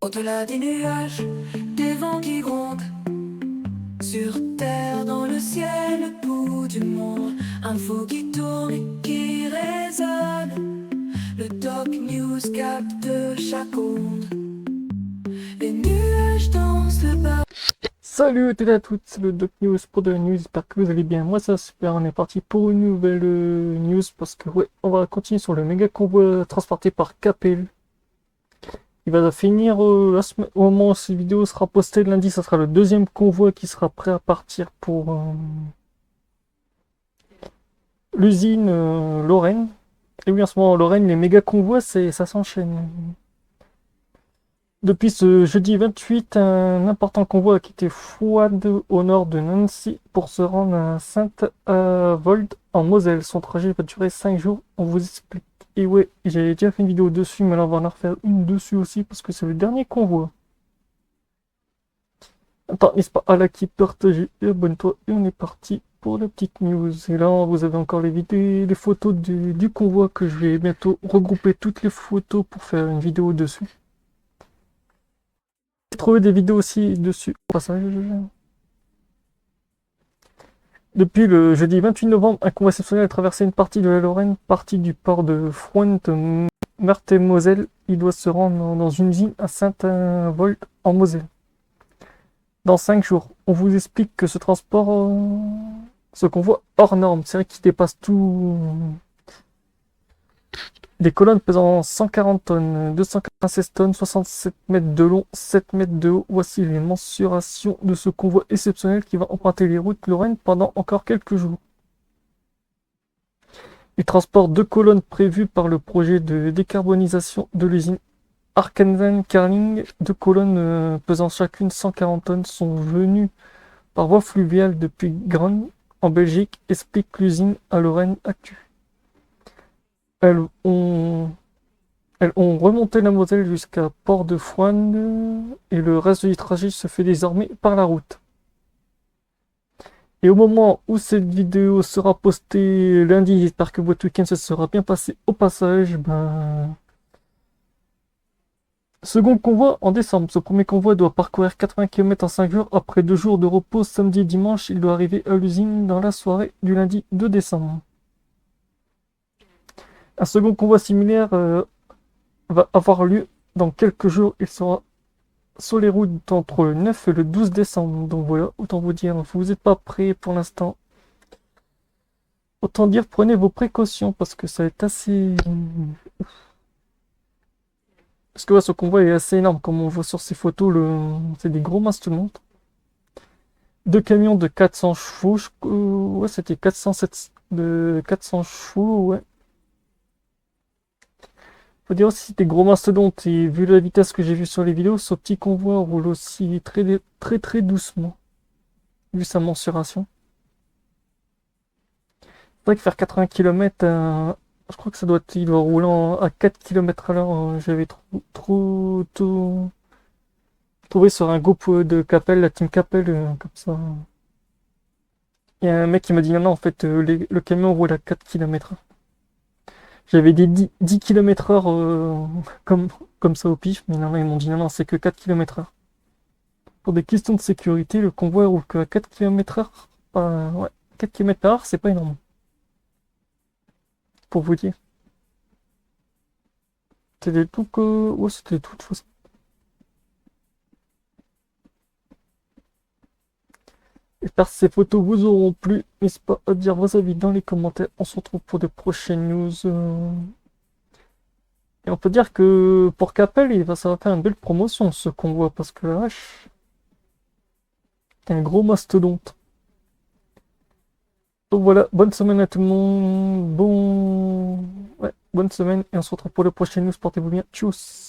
Au-delà des nuages, des vents qui grondent. Sur terre, dans le ciel, le bout du monde. Info qui tourne et qui résonne. Le Doc News capte chaque onde. Les nuages dansent le bas. Salut à toutes et à toutes, c'est le Doc News pour de la news, j'espère que vous allez bien. Moi ça va super, on est parti pour une nouvelle news parce que ouais, on va continuer sur le méga convoi transporté par KPL. Il va finir au moment où cette vidéo sera postée lundi, ça sera le deuxième convoi qui sera prêt à partir pour l'usine Lorraine. Et oui, en ce moment, Lorraine, les méga convois, ça s'enchaîne. Depuis ce jeudi 28, un important convoi a quitté Fouad au nord de Nancy pour se rendre à Saint-Avold en Moselle. Son trajet va durer 5 jours, on vous explique. Et ouais, j'ai déjà fait une vidéo dessus, mais là on va en refaire une dessus aussi parce que c'est le dernier convoi. Attends, n'hésite pas à liker, partager et abonne-toi. Et on est parti pour la petite news. Et là, vous avez encore les vidéos, les photos du convoi que je vais bientôt regrouper toutes les photos pour faire une vidéo dessus. J'ai trouvé des vidéos aussi dessus au passage. Depuis le jeudi 28 novembre, un convoi exceptionnel a traversé une partie de la Lorraine, partie du port de Front-Meurthe-et-Moselle. Il doit se rendre dans une usine à Saint-Avold en Moselle. Dans 5 jours, on vous explique que ce transport, ce convoi hors norme, c'est vrai qu'il dépasse tout. Des colonnes pesant 140 tonnes, 296 tonnes, 67 mètres de long, 7 mètres de haut. Voici les mensurations de ce convoi exceptionnel qui va emprunter les routes lorraines pendant encore quelques jours. Il transporte 2 colonnes prévues par le projet de décarbonisation de l'usine Arkenzen-Carling. 2 colonnes pesant chacune 140 tonnes sont venues par voie fluviale depuis Grande en Belgique, explique l'usine à Lorraine Actu. Elles ont remonté la Moselle jusqu'à Port-de-Fouane et le reste du trajet se fait désormais par la route. Et au moment où cette vidéo sera postée lundi, j'espère que votre week-end se sera bien passé au passage, second convoi en décembre. Ce premier convoi doit parcourir 80 km en 5 jours. Après 2 jours de repos samedi et dimanche, il doit arriver à l'usine dans la soirée du lundi 2 décembre. Un second convoi similaire va avoir lieu dans quelques jours. Il sera sur les routes entre le 9 et le 12 décembre. Donc voilà, autant vous dire, vous n'êtes pas prêts pour l'instant. Autant dire, prenez vos précautions parce que ça va être assez. Parce que ouais, ce convoi est assez énorme, comme on voit sur ces photos. C'est des gros mastodontes. 2 camions de 400 chevaux. Ouais, c'était 407 de 400 chevaux, ouais. Faut dire aussi des gros mastodontes et vu la vitesse que j'ai vue sur les vidéos, ce petit convoi roule aussi très doucement, vu sa mensuration. C'est vrai que faire 80 km, je crois que il doit rouler à 4 km à l'heure. J'avais trouvé sur un groupe de Capel, la team Capel, comme ça. Il y a un mec qui m'a dit non, non, en fait, le camion roule à 4 km/h. J'avais des 10 km/h comme ça au pif, mais non, ils m'ont dit non, non, c'est que 4 km/h. Pour des questions de sécurité, le convoi roule que à 4 km/h. Ouais, 4 km/h, c'est pas énorme. Pour vous dire. C'était tout que. Ouais, c'était tout de toute façon. J'espère que ces photos vous auront plu. N'hésitez pas à dire vos avis dans les commentaires. On se retrouve pour de prochaines news. Et on peut dire que pour Capel, ça va faire une belle promotion ce convoi parce que la vache, c'est un gros mastodonte. Donc voilà, bonne semaine à tout le monde. Ouais, bonne semaine et on se retrouve pour le prochain news. Portez-vous bien. Tchuss.